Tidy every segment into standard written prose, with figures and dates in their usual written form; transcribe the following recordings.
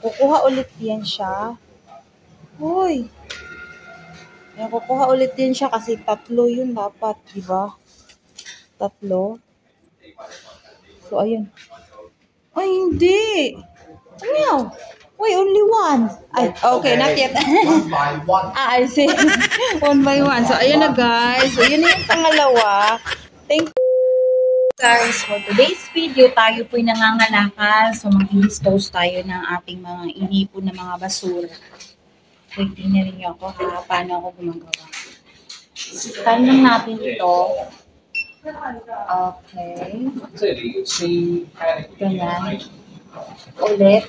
Kukuha ulit yan siya. Uy. Ayan, kukuha ulit din siya kasi 3 yun dapat, di ba? 3. So, ayun. Ay, hindi. Ano? Wait, only 1. Ay, okay, not yet. 1 by 1. I see. 1 by 1. So, ayun na guys. So, yun na yung pangalawa. Thank you guys. For today's video, tayo po'y nangangalakal. So, mag-dispose tayo ng ating mga inipon na mga basura. So, tingnan niyo ako ha, paano ako gumagawa. Scan lang natin ito. Okay. Ganyan. Ulit.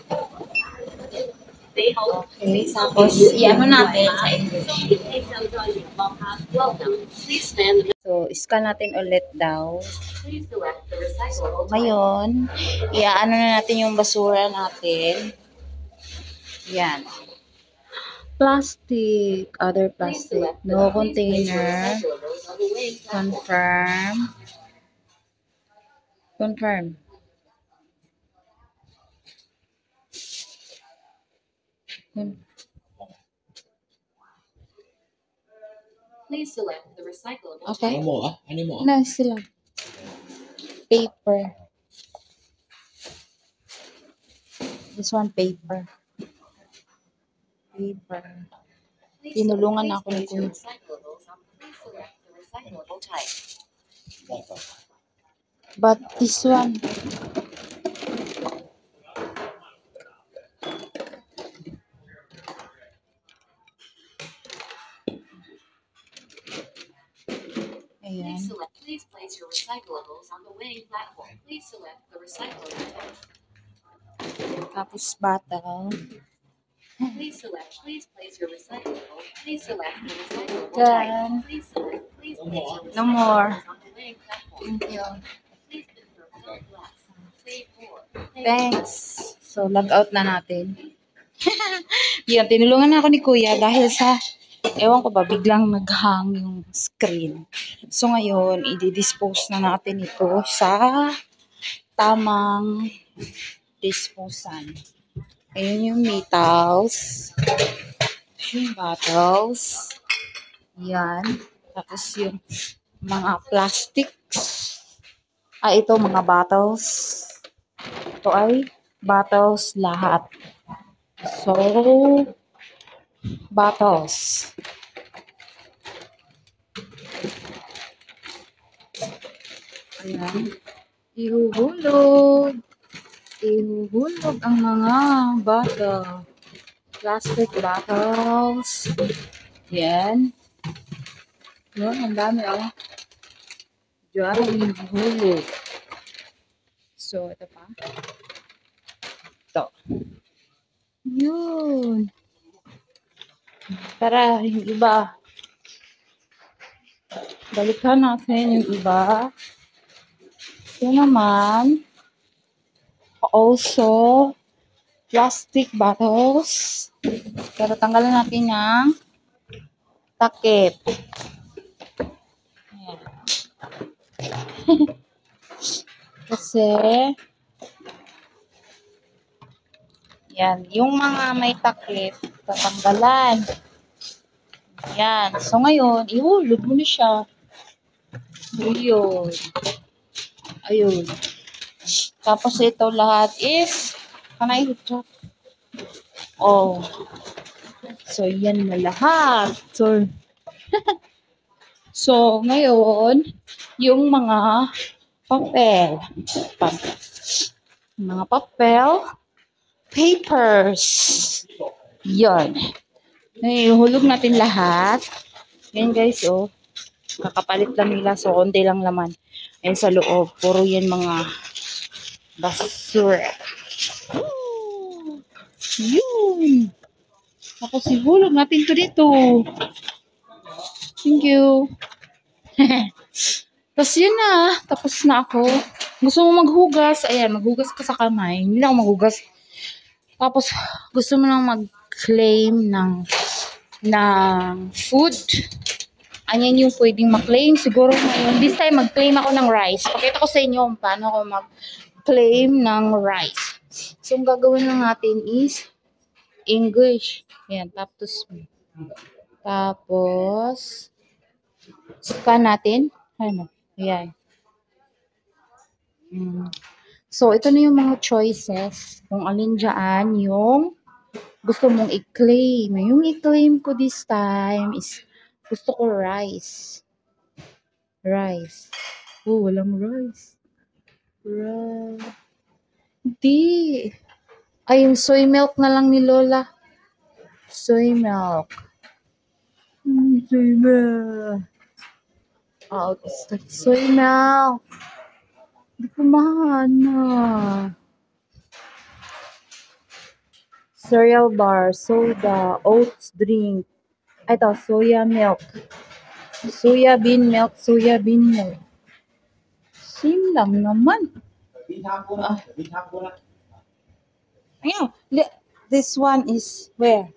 Okay, tapos i-ano natin sa English. So, scan natin ulit daw. So, ngayon, i-ano na natin yung basura natin. Yan. Plastic, other plastic, no container, confirm, confirm. Please select the recyclable. Okay. Ano mo ah? Ano mo ah? Na sila. Paper. This one paper. Paper. Tinulungan ako ni Kuya. But this one. Ayan. Please place your recyclables on the weighing platform. Please select the recyclable. Tapos bottle. Please place your recyclable. Please select the recyclable Done. type. Please place your No more. recyclables on the weighing platform. Thank you. Please confirm no glass. Save 4. Thanks. So, log out na natin. Yan, tinulungan na ako ni Kuya dahil sa, ewan ko ba, biglang naghang yung screen. So, ngayon, i-dispose na natin ito sa tamang disposan. Ayun yung metals. Yung bottles. Yan. Tapos yung mga plastics. Ito mga bottles. Ito ay bottles lahat. So, bottles. Ayan. Ihuhulog. Ihuhulog ang mga bottle. Plastic bottles. Yan. Yan, ang dami oh. Diyan, ihuhulog. So, ito pa. Ito. Yun. Para yung iba. Balikan natin yung iba. Ito naman. Also, plastic bottles. Pero tanggalan natin ng takip. Ayan. Kasi, yan, yung mga may takip, tatanggalan. Yan. So, ngayon, ihulog mo na siya. Ayun. Ayun. Tapos, ito lahat is, kanay ito. Oh. So, yan na lahat. So, so ngayon, yung mga papel. Mga papel, papers. Yan. Ihulog natin lahat. Yan guys, oh. Kakapalit lang nila. So, konti lang laman. Ayan sa loob. Puro yan mga basura. Yun. Tapos ihulog natin to dito. Thank you. Tapos yun na. Tapos na ako. Gusto mo maghugas. Ayan, maghugas ka sa kamay. Hindi na ako maghugas. Tapos, gusto mo nang mag-claim ng food. Anyan yung pwedeng mag-claim. Siguro ngayon, this time mag-claim ako ng rice. Pakita ko sa inyo kung paano ako mag-claim ng rice. So, ang gagawin lang natin is, English. Yan, tap to speak. Tapos, scan natin. Ano? Yan. So, ito na yung mga choices. Kung alin dyan yung gusto mong i-claim. Yung i-claim ko this time is gusto ko rice. Rice. Oh, walang rice. Rice. Hindi. Ay, yung soy milk na lang ni Lola. Soy milk. Soy milk. Oh, soy milk. Hindi ko mahana. Cereal bar, soda, oats drink. Ito, soya milk. Soya bean milk, soya bean milk. Same lang naman. Ayaw. This one is where?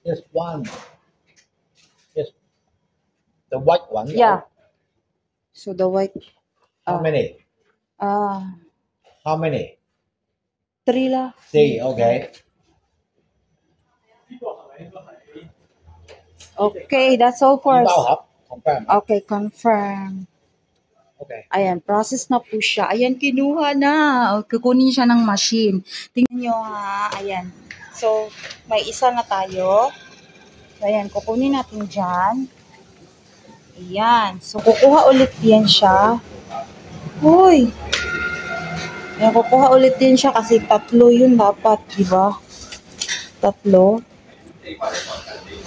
Yes, one. Yes. The white one. Yeah. So the white. How many? How many? 3 la. Three, okay. Okay, that's all for us. Bao hấp. Confirm. Okay, confirm. Okay. Ayan, process na po siya. Ayan, kinuha na. Kukunin siya ng machine. Tingnan nyo ha. Ayan. So, may isa na tayo. So, ayan, kukunin natin dyan. Ayan. So, kukuha ulit yan siya. Uy! Ayan, kukuha ulit din siya kasi 3 yun dapat, di ba? 3.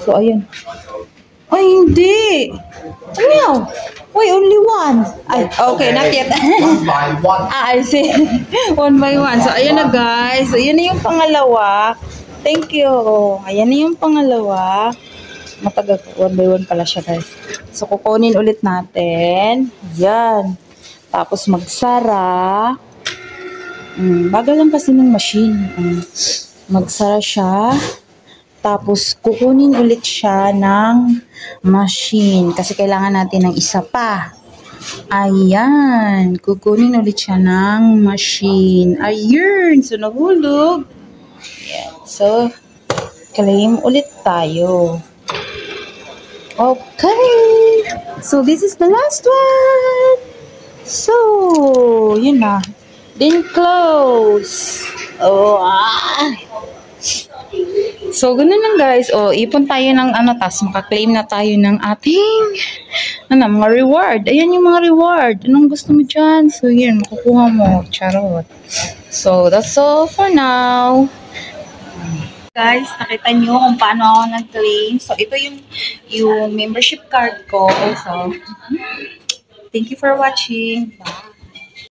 So, ayan. Ay, hindi! Ano? Wait, only 1. Ay, okay, not yet. One by one. I see. 1 by 1. So, ayan na guys. So, ayan na yung pangalawa. Thank you. Ayan na yung pangalawa. Matagal po. 1 by 1 pala siya guys. So, kukunin ulit natin. Ayan. Tapos, magsara. Bagal lang kasi ng machine. Magsara siya. Tapos, kukunin ulit siya ng machine. Kasi kailangan natin ng isa pa. Ayan. Kukunin ulit siya ng machine. Ayun. So, nahulog. Ayan. So, claim ulit tayo. Okay. So, this is the last one. So, yun na. Then, close. Oh, So, ganun lang guys. O, ipon tayo ng tas makaklaim na tayo ng ating mga reward. Ayan yung mga reward. Anong gusto mo dyan? So, yun, makukuha mo. Charot. So, that's all for now. Guys, nakita nyo kung paano ako nag-claim. So, ito yung membership card ko. So, thank you for watching. Bye.